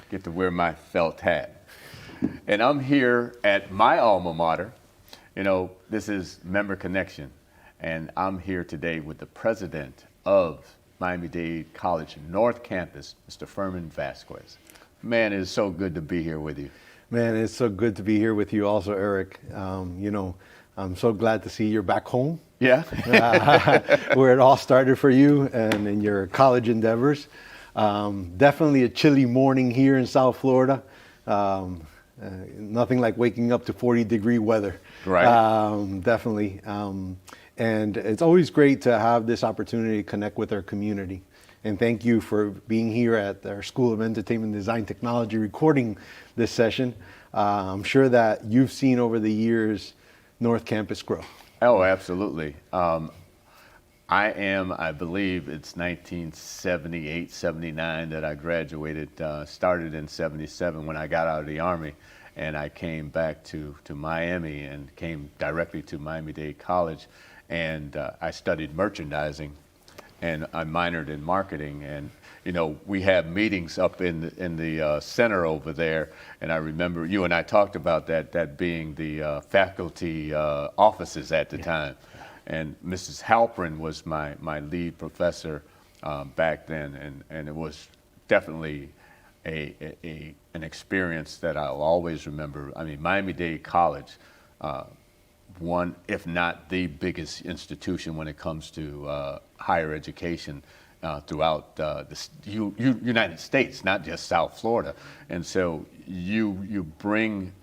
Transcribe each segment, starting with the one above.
get to wear my felt hat. And I'm here at my alma mater. You know, this is Member Connection, and I'm here today with the president of Miami Dade College North Campus, Mr. Fermin Vaquez. Man, it is so good to be here with you. Man, it's so good to be here with you also, Eric. You know, I'm so glad to see you're back home. Yeah. Where it all started for you and in your college endeavors. Definitely a chilly morning here in South Florida. Nothing like waking up to 40-degree weather. Right. Definitely. And it's always great to have this opportunity to connect with our community. And thank you for being here at our School of Entertainment Design Technology recording this session. I'm sure that you've seen over the years North Campus grow. Oh, absolutely. I believe it's 1978, 79 that I graduated, started in 77 when I got out of the Army, and I came back to Miami and came directly to Miami Dade College, and I studied merchandising, and I minored in marketing. And you know, we have meetings up in the center over there, and I remember you and I talked about that being the faculty offices at the time. And Mrs. Halprin was my lead professor back then, and it was definitely an experience that I'll always remember. I mean, Miami Dade College, one, if not the biggest institution when it comes to higher education throughout the United States, not just South Florida. And so you bring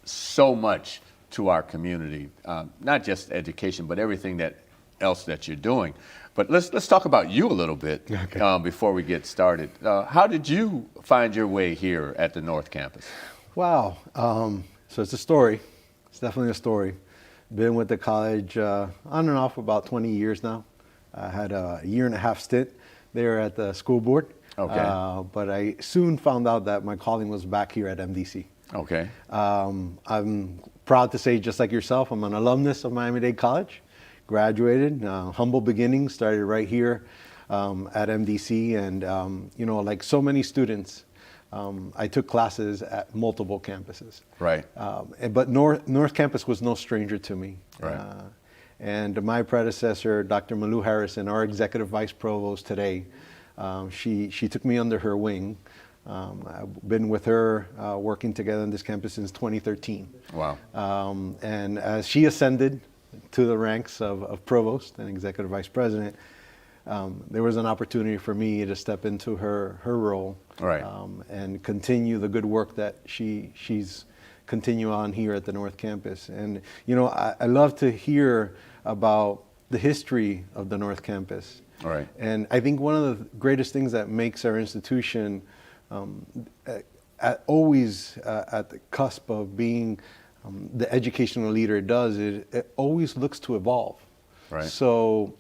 so much to our community, not just education, but everything else that you're doing. But let's talk about you a little bit. Okay. Before we get started. How did you find your way here at the North Campus? Wow. So it's a story. It's definitely a story. Been with the college on and off about 20 years now. I had a 1.5-year stint there at the school board. Okay. But I soon found out that my calling was back here at MDC. Okay. I'm proud to say, just like yourself, I'm an alumnus of Miami Dade College. Graduated, humble beginnings, started right here at MDC. And, you know, like so many students, I took classes at multiple campuses. Right. But North Campus was no stranger to me. Right. And my predecessor, Dr. Malou Harrison, our executive vice provost today, she took me under her wing. I've been with her working together on this campus since 2013. Wow. And as she ascended to the ranks of provost and executive vice president, there was an opportunity for me to step into her role. Right. And continue the good work that she's continue on here at the North Campus. And you know, I love to hear about the history of the North Campus. Right. And I think one of the greatest things that makes our institution always at the cusp of being the educational leader it does, it always looks to evolve. Right. So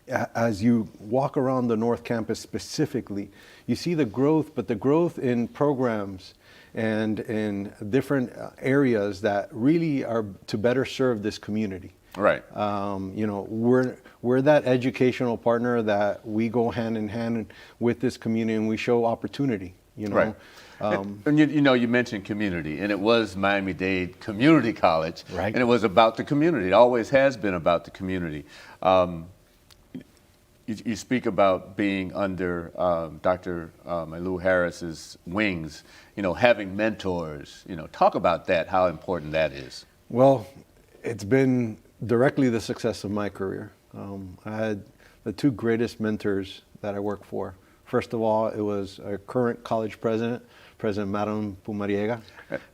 as you walk around the North Campus specifically, you see the growth, but the growth in programs and in different areas that really are to better serve this community. Right. You know, we're that educational partner that we go hand in hand with this community, and we show opportunity. You know. Right. And you know, you mentioned community, and it was Miami Dade Community College, right? And it was about the community. It always has been about the community. You speak about being under Dr. Malou Harris's wings. You know, having mentors. You know, talk about that. How important that is. Well, it's been directly the success of my career. I had the two greatest mentors that I worked for. First of all, it was our current college president, President Madam Pumariega.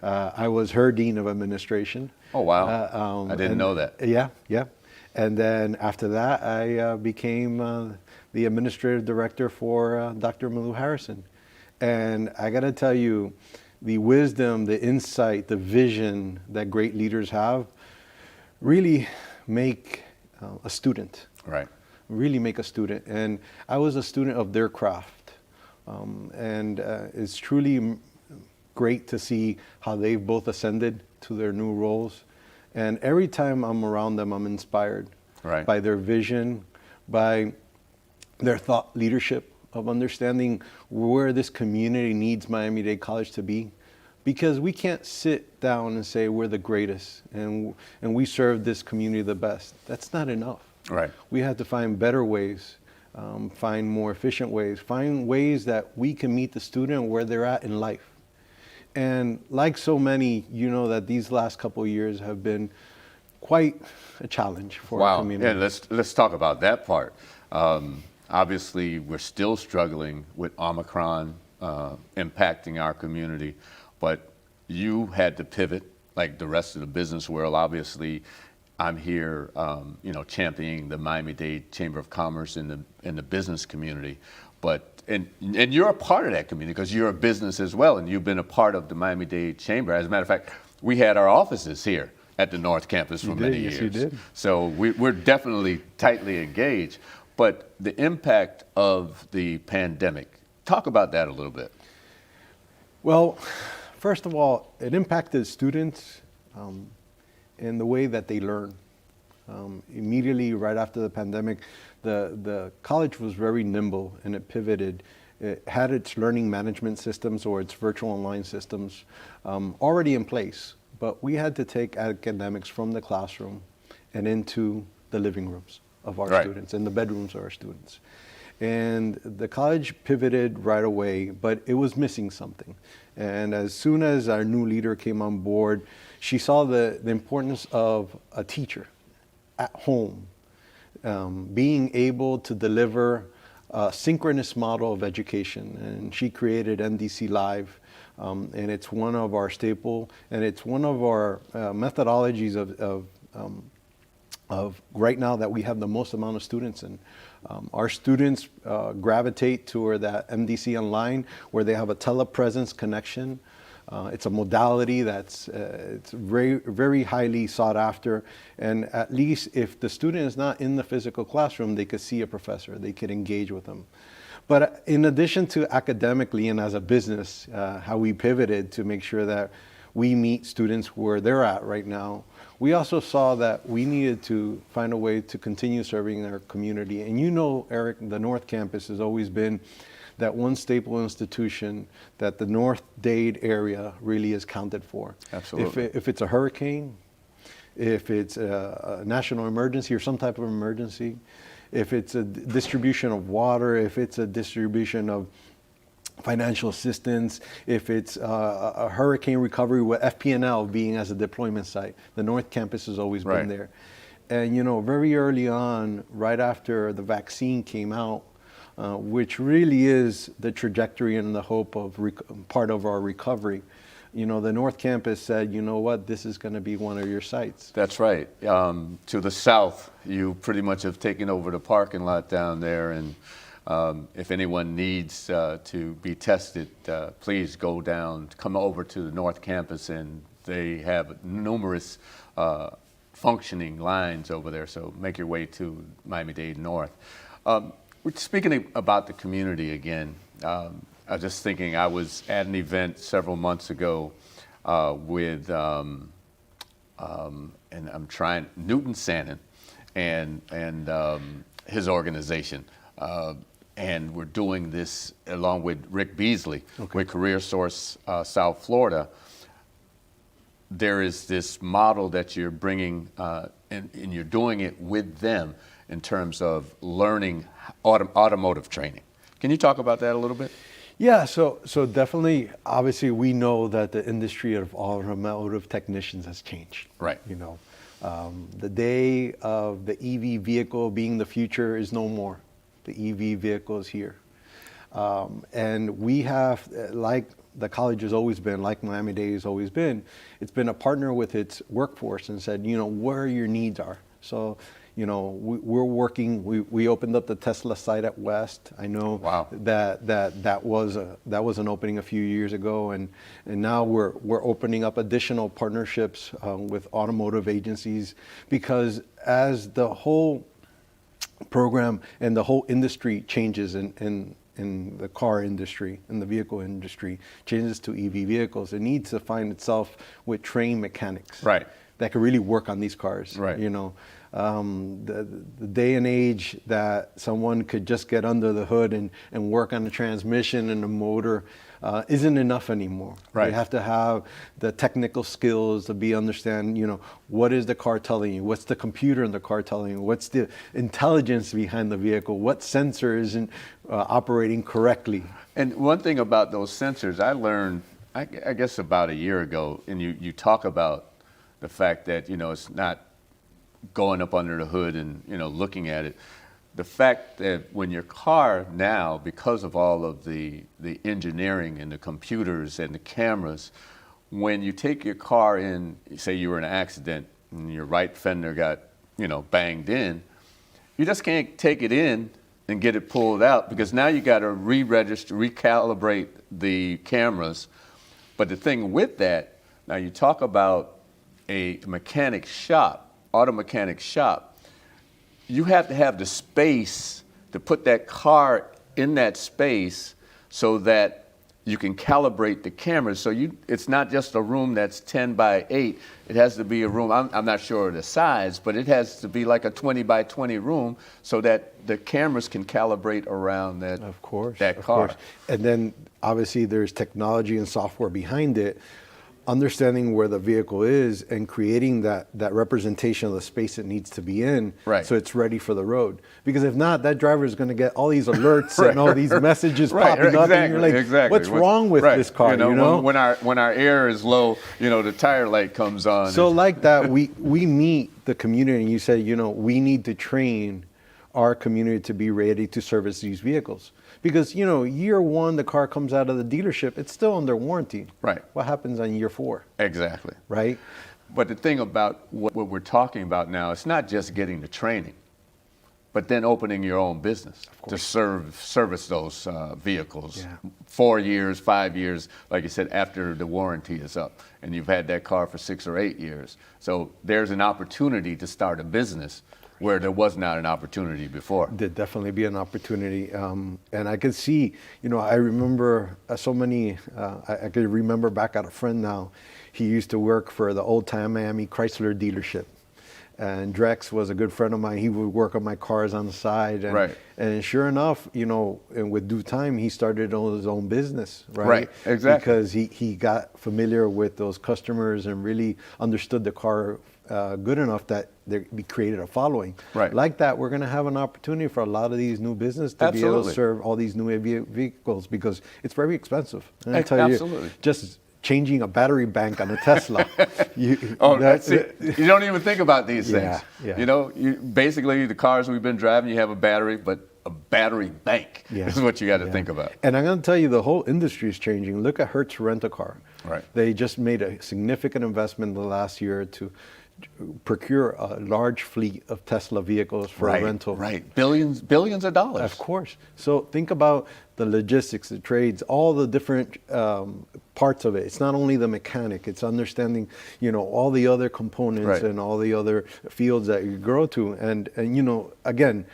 I was her dean of administration. Oh, wow. I didn't know that. Yeah, yeah. And then after that, I became the administrative director for Dr. Malou Harrison. And I got to tell you, the wisdom, the insight, the vision that great leaders have really make a student. Right. Really make a student. And I was a student of their craft. And it's truly great to see how they've both ascended to their new roles. And every time I'm around them, I'm inspired by their vision, by their thought leadership of understanding where this community needs Miami-Dade College to be. Because we can't sit down and say we're the greatest and we serve this community the best. That's not enough. Right. We have to find better ways, find more efficient ways, find ways that we can meet the student where they're at in life. And like so many, you know that these last couple of years have been quite a challenge for our community. Yeah, let's talk about that part. Obviously, we're still struggling with Omicron impacting our community. But you had to pivot like the rest of the business world. Obviously, I'm here, championing the Miami-Dade Chamber of Commerce in the business community. But and you're a part of that community because you're a business as well, and you've been a part of the Miami-Dade Chamber. As a matter of fact, we had our offices here at the North Campus for many years. Yes, you did. So we're definitely tightly engaged. But the impact of the pandemic, talk about that a little bit. Well, first of all, it impacted students in the way that they learn. Immediately right after the pandemic, the college was very nimble and it pivoted. It had its learning management systems or its virtual online systems already in place, but we had to take academics from the classroom and into the living rooms of our students and the bedrooms of our students. And the college pivoted right away, but it was missing something. And as soon as our new leader came on board, she saw the importance of a teacher at home, being able to deliver a synchronous model of education. And she created MDC Live, and it's one of our staple, and it's one of our methodologies of right now that we have the most amount of students in. Our students gravitate toward that MDC Online, where they have a telepresence connection. It's a modality that's it's very, very highly sought after. And at least if the student is not in the physical classroom, they could see a professor, they could engage with them. But in addition to academically and as a business, how we pivoted to make sure that we meet students where they're at right now, we also saw that we needed to find a way to continue serving our community. And you know, Eric, the North Campus has always been that one staple institution that the North Dade area really is counted for. Absolutely. If it's a hurricane, if it's a national emergency or some type of emergency, if it's a distribution of water, if it's a distribution of financial assistance, if it's a hurricane recovery with FPNL being as a deployment site, the North Campus has always been there. And you know, very early on, right after the vaccine came out, which really is the trajectory and the hope of part of our recovery, you know, the North Campus said, you know what, this is going to be one of your sites. That's right. To the south, you pretty much have taken over the parking lot down there, and if anyone needs to be tested, please go down, come over to the North Campus, and they have numerous functioning lines over there, so make your way to Miami-Dade North. We're speaking about the community again. I was just thinking, I was at an event several months ago with, and I'm trying, Newton Sannon and his organization. And we're doing this along with Rick Beasley with Career Source South Florida. There is this model that you're bringing, and you're doing it with them in terms of learning automotive training. Can you talk about that a little bit? Yeah, so definitely, obviously, we know that the industry of automotive technicians has changed. Right. You know, the day of the EV vehicle being the future is no more. The EV vehicle is here. And we have, like the college has always been, like Miami-Dade has always been, it's been a partner with its workforce and said, you know, where your needs are. So, you know, we're working, we opened up the Tesla site at West. I know that was an opening a few years ago, and now we're opening up additional partnerships with automotive agencies, because as the whole program and the whole industry changes in the car industry and the vehicle industry changes to EV vehicles, it needs to find itself with trained mechanics. Right. that could really work on these cars. Right. You know, the day and age that someone could just get under the hood and work on the transmission and the motor isn't enough anymore. Right. You have to have the technical skills to understand, you know, what is the car telling you? What's the computer in the car telling you? What's the intelligence behind the vehicle? What sensor isn't operating correctly? And one thing about those sensors, I learned, I guess about a year ago, and you talk about the fact that, you know, it's not going up under the hood and, you know, looking at it. The fact that when your car now, because of all of the engineering and the computers and the cameras, when you take your car in, say you were in an accident and your right fender got, you know, banged in, you just can't take it in and get it pulled out, because now you got to re-register, recalibrate the cameras. But the thing with that, now you talk about a mechanic shop, auto mechanic shop, you have to have the space to put that car in that space so that you can calibrate the cameras. So it's not just a room that's 10 by 8. It has to be a room, I'm not sure of the size, but it has to be like a 20 by 20 room so that the cameras can calibrate around that, of course, that of car. course. And then obviously there's technology and software behind it, understanding where the vehicle is and creating that representation of the space it needs to be in, right, so it's ready for the road. Because if not, that driver is going to get all these alerts and all these messages popping up, and you're like, what's wrong with this car? You know? When our air is low, you know, the tire light comes on. So like that, we meet the community, and you say, you know, we need to train our community to be ready to service these vehicles. Because, you know, year one, the car comes out of the dealership, it's still under warranty. Right. What happens on year 4? Exactly. Right? But the thing about what we're talking about now, it's not just getting the training, but then opening your own business to service those vehicles. Yeah. 4 years, 5 years, like you said, after the warranty is up, and you've had that car for 6 or 8 years. So there's an opportunity to start a business where there was not an opportunity before. There'd definitely be an opportunity. And I could see, you know, I remember so many, I could remember back at a friend now. He used to work for the old time Miami Chrysler dealership. And Drex was a good friend of mine. He would work on my cars on the side. And, right. And sure enough, you know, and with due time, he started on his own business, right? Right, exactly. Because he got familiar with those customers and really understood the car good enough that we created a following. Right. Like that, we're going to have an opportunity for a lot of these new businesses to be able to serve all these new vehicles, because it's very expensive. And I tell you, just changing a battery bank on a Tesla. You don't even think about these things. Yeah. You know, basically the cars we've been driving, you have a battery, but a battery bank is what you got to think about. And I'm going to tell you, the whole industry is changing. Look at Hertz Rent-A-Car. Right. They just made a significant investment in the last year to procure a large fleet of Tesla vehicles for rental. Right, billions of dollars. Of course. So think about the logistics, the trades, all the different parts of it. It's not only the mechanic, it's understanding, you know, all the other components and all the other fields that you grow to. And you know, again,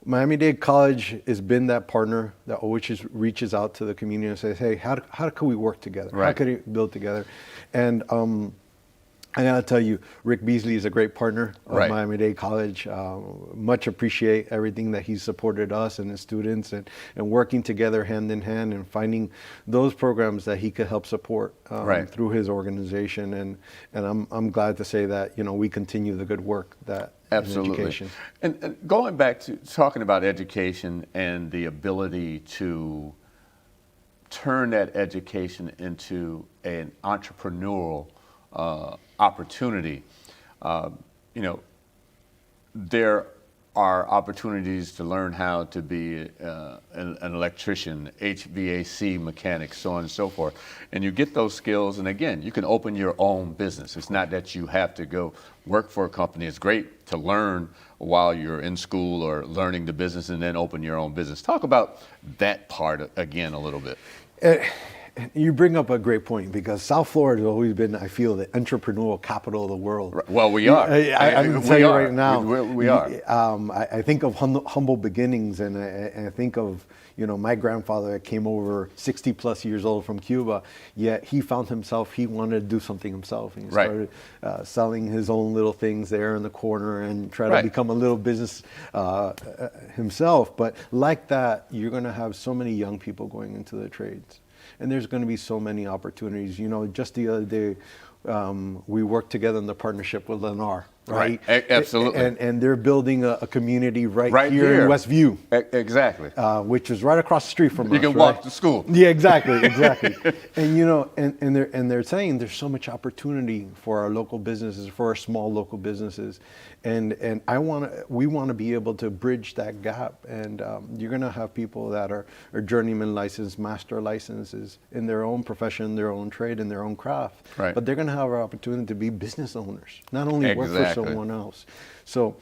Miami Dade College has been that partner that always reaches out to the community and says, hey, how can we work together? Right. How can we build together? And I gotta tell you, Rick Beasley is a great partner of Miami Dade College. Much appreciate everything that he's supported us and the students, and working together hand in hand and finding those programs that he could help support through his organization. And I'm glad to say that, you know, we continue the good work that absolutely. In education. And going back to talking about education and the ability to turn that education into an entrepreneurial opportunity. You know, there are opportunities to learn how to be an electrician, HVAC mechanic, so on and so forth. And you get those skills, and again, you can open your own business. It's not that you have to go work for a company. It's great to learn while you're in school or learning the business and then open your own business. Talk about that part again a little bit. You bring up a great point because South Florida has always been, I feel, the entrepreneurial capital of the world. Well, we are. I'm going to tell you right now. We are. I think of humble beginnings, and I think of, my grandfather that came over 60 plus years old from Cuba, yet he found himself, he wanted to do something himself. And he started selling his own little things there in the corner and try to become a little business himself. But like that, you're going to have so many young people going into the trades. And there's going to be so many opportunities. Just the other day, we worked together in the partnership with Lennar, right? Absolutely. And they're building a community right here in Westview. Exactly. Which is right across the street from us. You can walk to school. Yeah, exactly. And they're saying there's so much opportunity for our local businesses, for our small local businesses, and we want to be able to bridge that gap. And you're going to have people that are journeyman licensed, master licenses in their own profession, their own trade, in their own craft. Right. But they're going to have an opportunity to be business owners, not only work for someone else. So,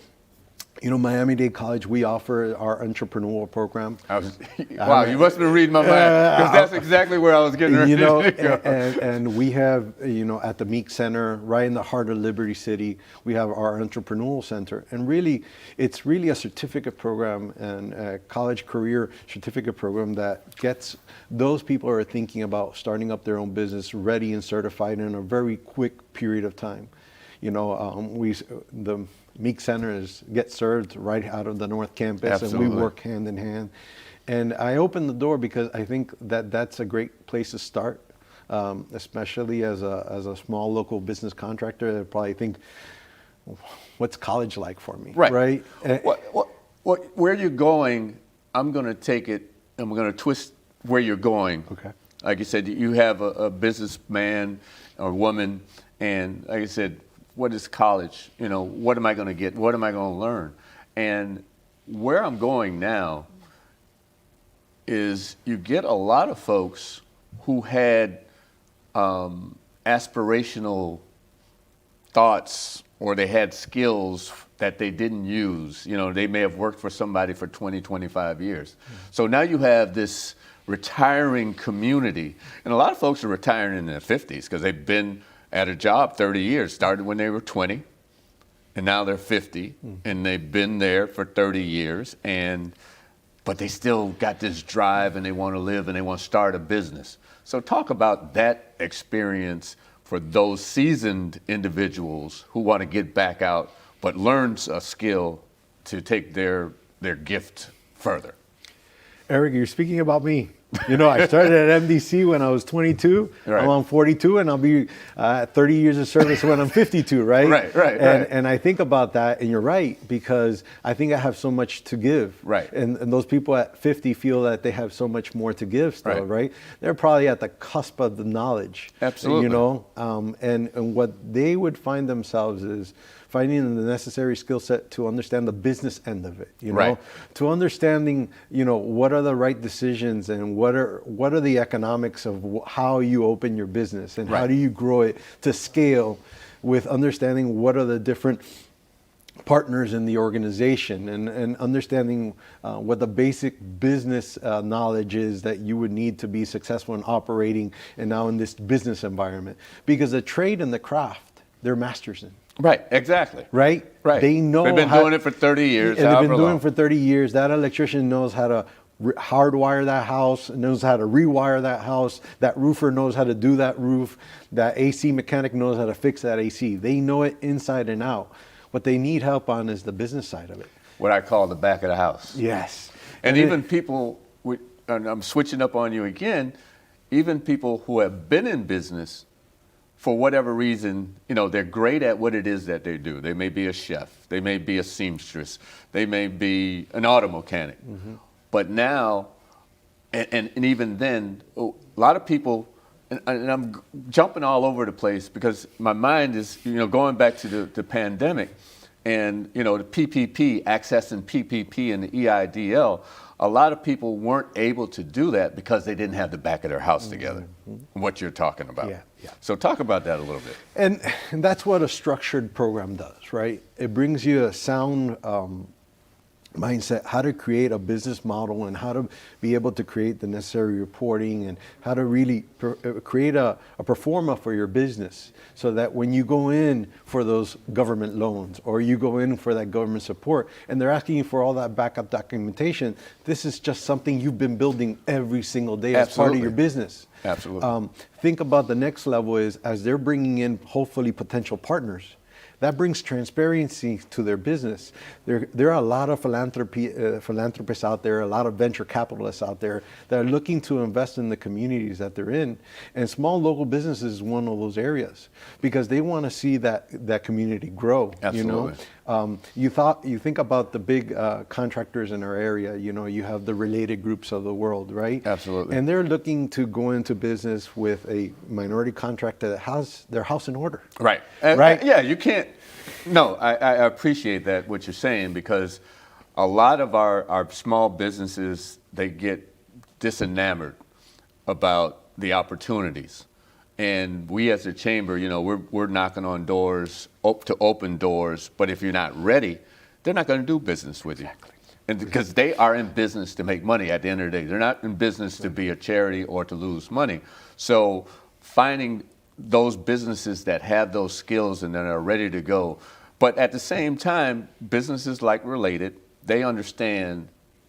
Miami Dade College, we offer our entrepreneurial program. Wow, you must have been reading my mind, because that's exactly where I was getting ready to go. And we have, at the Meek Center, right in the heart of Liberty City, we have our entrepreneurial center. And really, it's really a certificate program and a college career certificate program that gets those people who are thinking about starting up their own business ready and certified in a very quick period of time. The Meek Center gets served right out of the North Campus. Absolutely. And we work hand in hand. And I opened the door because I think that that's a great place to start, especially as a small local business contractor. They probably think, what's college like for me? Right. Where you're going, I'm going to take it, and we're going to twist where you're going. Okay. Like you said, you have a businessman or woman, and like I said, what is college? What am I going to get? What am I going to learn? And where I'm going now is you get a lot of folks who had aspirational thoughts, or they had skills that they didn't use. They may have worked for somebody for 20, 25 years. Mm-hmm. So now you have this retiring community. And a lot of folks are retiring in their 50s because they've been at a job 30 years, started when they were 20, and now they're 50, and they've been there for 30 years, but they still got this drive, and they want to live, and they want to start a business. So talk about that experience for those seasoned individuals who want to get back out, but learn a skill to take their gift further. Eric, you're speaking about me. I started at MDC when I was 22. Right. I'm 42, and I'll be 30 years of service when I'm 52, right? Right. And I think about that, and you're right, because I think I have so much to give. Right. And those people at 50 feel that they have so much more to give still, right? They're probably at the cusp of the knowledge. Absolutely. And what they would find themselves is finding the necessary skill set to understand the business end of it, to understanding, what are the right decisions and what are the economics of how you open your business and how do you grow it to scale, with understanding what are the different partners in the organization and understanding what the basic business knowledge is that you would need to be successful in operating and now in this business environment. Because the trade and the craft, they're masters in. Right, exactly. Right? They know. They've been doing it for 30 years. And they've been doing it for 30 years. That electrician knows how to hardwire that house, knows how to rewire that house. That roofer knows how to do that roof. That AC mechanic knows how to fix that AC. They know it inside and out. What they need help on is the business side of it. What I call the back of the house. Yes. And even people, and I'm switching up on you again, even people who have been in business, for whatever reason, they're great at what it is that they do. They may be a chef, they may be a seamstress, they may be an auto mechanic. Mm-hmm. But now, and even then, a lot of people, and I'm jumping all over the place because my mind is, going back to the pandemic and, the PPP, accessing PPP and the EIDL. A lot of people weren't able to do that because they didn't have the back of their house together, what you're talking about. Yeah. So talk about that a little bit. And that's what a structured program does, right? It brings you a sound mindset, how to create a business model and how to be able to create the necessary reporting and how to really create a pro forma for your business so that when you go in for those government loans or you go in for that government support and they're asking you for all that backup documentation, this is just something you've been building every single day as part of your business. Absolutely. Think about the next level is as they're bringing in hopefully potential partners. That brings transparency to their business. There are a lot of philanthropists out there, a lot of venture capitalists out there that are looking to invest in the communities that they're in. And small local businesses is one of those areas because they want to see that community grow. Absolutely. You think about the big contractors in our area, you have the related groups of the world, right? Absolutely. And they're looking to go into business with a minority contractor that has their house in order. Right. Right? Yeah, you can't. No, I appreciate that, what you're saying, because a lot of our small businesses, they get disenamored about the opportunities. And we as a chamber, we're knocking on doors to open doors, but if you're not ready, they're not going to do business with you. Exactly. And because they are in business to make money at the end of the day. They're not in business to be a charity or to lose money. So finding those businesses that have those skills and that are ready to go. But at the same time, businesses like Related, they understand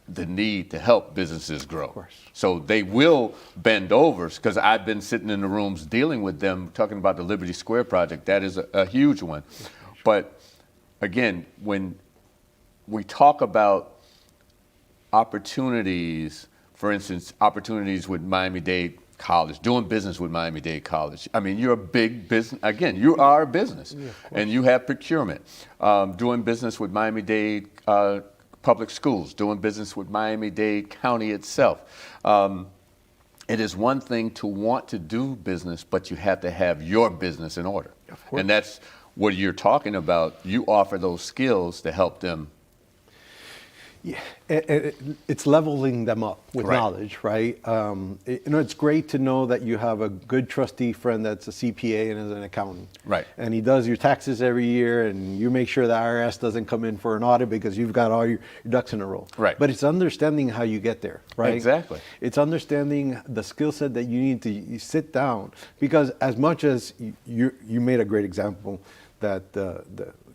the need to help businesses grow. Of course. So they will bend over, because I've been sitting in the rooms dealing with them, talking about the Liberty Square project. That is a huge one. But again, when we talk about opportunities, for instance, opportunities with Miami Dade College, doing business with Miami Dade College. I mean, you're a big business. Again, you are a business, and you have procurement. Doing business with Miami Dade Public Schools, doing business with Miami-Dade County itself. It is one thing to want to do business, but you have to have your business in order. And that's what you're talking about. You offer those skills to help them. Yeah, it's leveling them up with knowledge, right? It's great to know that you have a good trustee friend that's a CPA and is an accountant. Right. And he does your taxes every year, and you make sure the IRS doesn't come in for an audit because you've got all your ducks in a row. Right. But it's understanding how you get there, right? Exactly. It's understanding the skill set that you need to sit down, because as much as you made a great example that the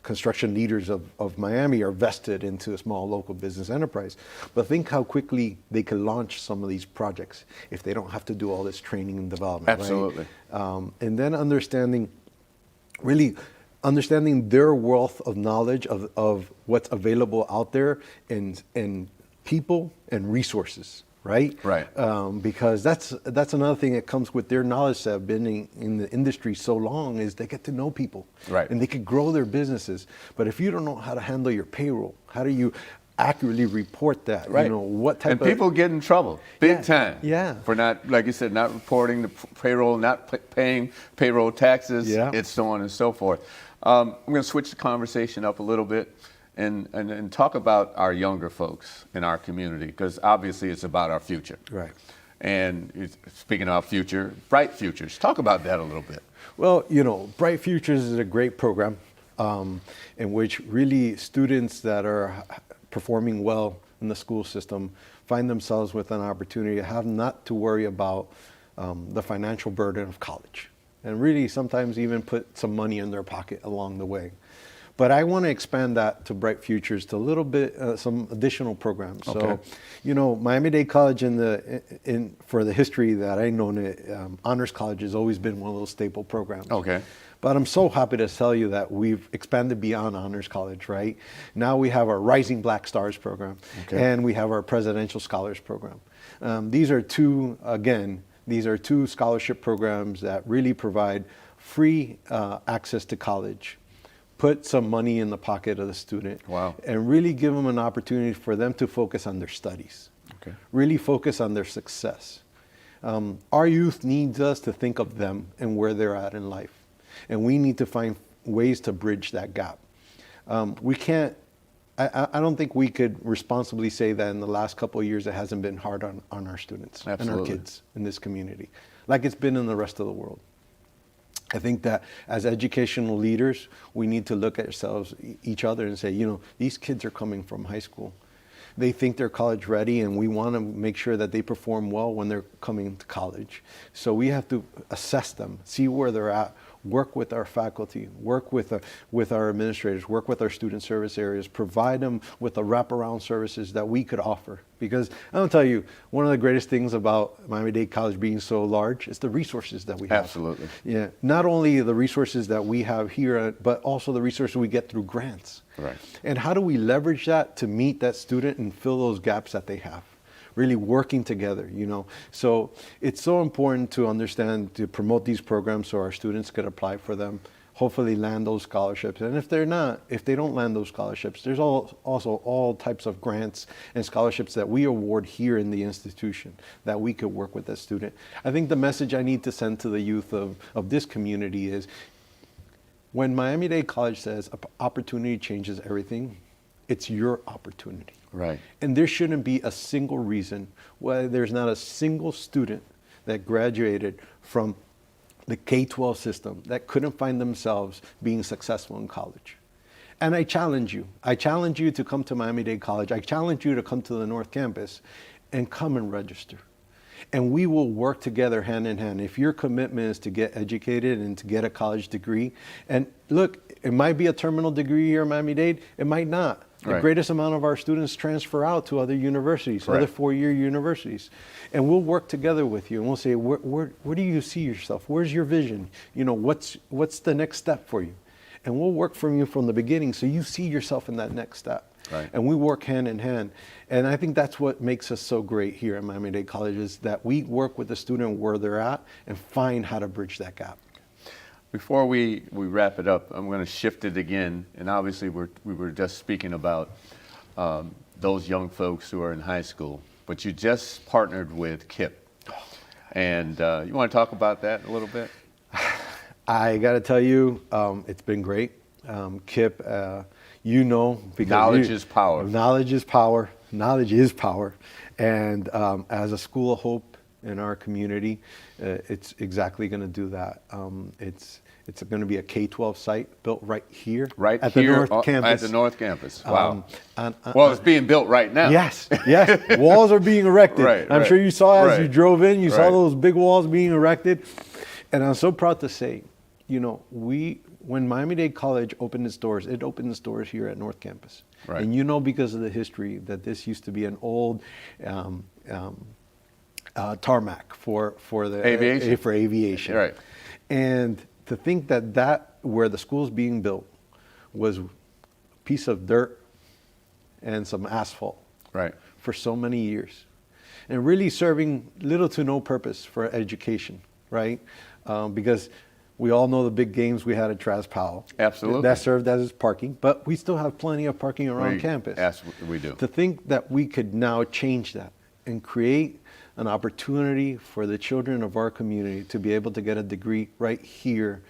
construction leaders of Miami are vested into a small local business enterprise. But think how quickly they can launch some of these projects if they don't have to do all this training and development. Absolutely. Right? And then really understanding their wealth of knowledge of what's available out there in people and resources. Right? Right. Because that's another thing that comes with their knowledge that have been in the industry so long is they get to know people. Right. And they can grow their businesses. But if you don't know how to handle your payroll, how do you accurately report that? Right. What type and of... people get in trouble big time. Yeah. For not, like you said, not reporting the payroll, not paying payroll taxes, it's so on and so forth. I'm going to switch the conversation up a little bit. And talk about our younger folks in our community, because obviously it's about our future. Right. And speaking of future, Bright Futures, talk about that a little bit. Well, Bright Futures is a great program in which really students that are performing well in the school system find themselves with an opportunity to have not to worry about the financial burden of college, and really sometimes even put some money in their pocket along the way. But I want to expand that to Bright Futures to a little bit, some additional programs. Okay. So, Miami Dade College for the history that I know, Honors College has always been one of those staple programs. Okay. But I'm so happy to tell you that we've expanded beyond Honors College, right? Now we have our Rising Black Stars program, and we have our Presidential Scholars program. These are two scholarship programs that really provide free access to college, put some money in the pocket of the student, and really give them an opportunity for them to focus on their studies, really focus on their success. Our youth needs us to think of them and where they're at in life, and we need to find ways to bridge that gap. I don't think we could responsibly say that in the last couple of years it hasn't been hard on our students and our kids in this community, like it's been in the rest of the world. I think that as educational leaders, we need to look at ourselves, each other, and say, these kids are coming from high school they think they're college ready, and we want to make sure that they perform well when they're coming to college. So we have to assess them, see where they're at, work with our faculty, work with our administrators, work with our student service areas, provide them with the wraparound services that we could offer. Because I'll tell you, one of the greatest things about Miami-Dade College being so large is the resources that we have. Absolutely. Yeah, not only the resources that we have here, but also the resources we get through grants. Right. And how do we leverage that to meet that student and fill those gaps that they have? Really working together, you know. So it's so important to understand, to promote these programs so our students could apply for them, hopefully land those scholarships. And if they don't land those scholarships, there's also all types of grants and scholarships that we award here in the institution that we could work with that student. I think the message I need to send to the youth of this community is, when Miami-Dade College says opportunity changes everything, it's your opportunity. Right. And there shouldn't be a single reason why there's not a single student that graduated from the K-12 system that couldn't find themselves being successful in college. And I challenge you. I challenge you to come to Miami-Dade College. I challenge you to come to the North Campus and come and register. And we will work together hand in hand. If your commitment is to get educated and to get a college degree, and look, it might be a terminal degree here at Miami-Dade, it might not. The Right. greatest amount of our students transfer out to other universities, Right. other four-year universities. And we'll work together with you, and we'll say, where do you see yourself? Where's your vision? You know, what's the next step for you? And we'll work from you from the beginning so you see yourself in that next step. Right. And we work hand in hand. And I think that's what makes us so great here at Miami-Dade College, is that we work with the student where they're at and find how to bridge that gap. Before we wrap it up, I'm going to shift it again. And obviously, we were just speaking about those young folks who are in high school. But you just partnered with KIPP. And you want to talk about that a little bit? I got to tell you, it's been great. KIPP, you know, because Knowledge is power. Knowledge is power. Knowledge is power. And as a school of hope in our community, it's exactly going to do that. It's going to be a K-12 site built right here, Right at here the North Campus. At the North Campus. Wow. Well, Well, it's being built right now. Yes, yes. Walls are being erected. Right, I'm right, sure you saw as right, you drove in, you saw right. those big walls being erected. And I'm so proud to say, you know, when Miami-Dade College opened its doors, it opened its doors here at North Campus. Right. And you know, because of the history, that this used to be an old tarmac for the Aviation. for aviation. Right. And to think that where the school's being built was a piece of dirt and some asphalt Right. for so many years, and really serving little to no purpose for education, right? Because we all know the big games we had at Travis Powell. Absolutely. That served as parking, but we still have plenty of parking around campus. Yes, we do. To think that we could now change that and create an opportunity for the children of our community to be able to get a degree right here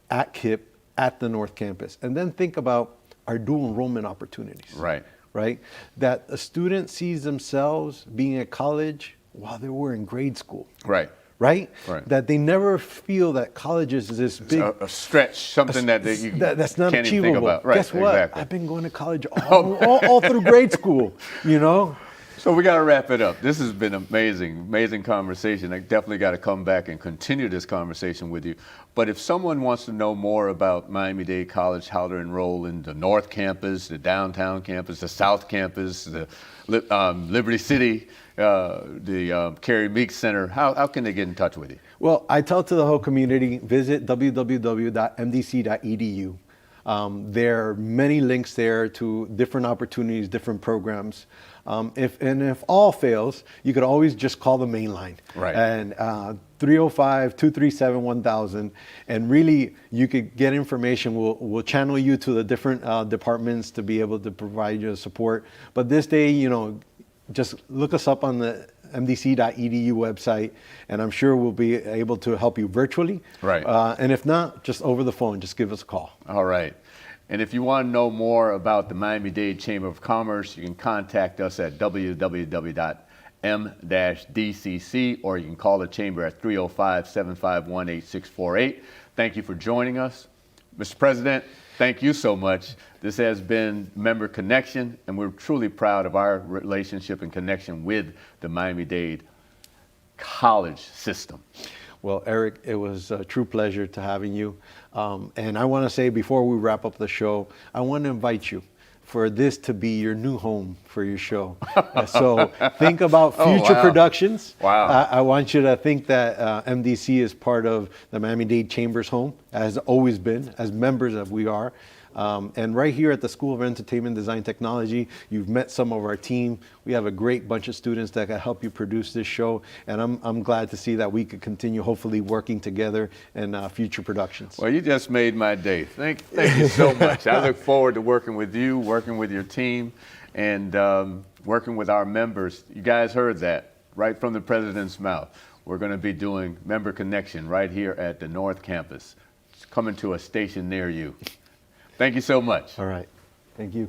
at KIPP, at the North Campus. And then think about our dual enrollment opportunities. Right. Right? That a student sees themselves being at college while they were in grade school. Right. Right? Right. That they never feel that college is this big A stretch, something that you that's not can't achievable. even think about. Right. Guess what? Exactly. I've been going to college all through grade school, you know? So we got to wrap it up. This has been amazing conversation. I definitely got to come back and continue this conversation with you. But if someone wants to know more about Miami-Dade College, how to enroll in the North Campus, the downtown campus, the South Campus, the Liberty City, the Carrie Meeks Center, how can they get in touch with you? Well, I tell to the whole community, visit www.mdc.edu. There are many links there to different opportunities, different programs. If all fails, you could always just call the main line. Right. And 305-237-1000. And really, you could get information. We'll channel you to the different departments to be able to provide you support. But this day, you know, just look us up on the mdc.edu website, and I'm sure we'll be able to help you virtually. Right. And if not, just over the phone, just give us a call. All right. And if you want to know more about the Miami-Dade Chamber of Commerce, you can contact us at www.m-dcc, or you can call the Chamber at 305-751-8648. Thank you for joining us. Mr. President, thank you so much. This has been Member Connection, and we're truly proud of our relationship and connection with the Miami-Dade College system. Well, Eric, it was a true pleasure to having you. And I want to say before we wrap up the show, I want to invite you for this to be your new home for your show. So think about future productions. Wow. I want you to think that MDC is part of the Miami-Dade Chamber's home, as always been, as members of we are. And right here at the School of Entertainment Design Technology, you've met some of our team. We have a great bunch of students that can help you produce this show. And I'm glad to see that we could continue hopefully working together in future productions. Well, you just made my day. Thank you so much. I look forward to working with you, working with your team, and working with our members. You guys heard that right from the president's mouth. We're going to be doing Member Connection right here at the North Campus. It's coming to a station near you. Thank you so much. All right. Thank you.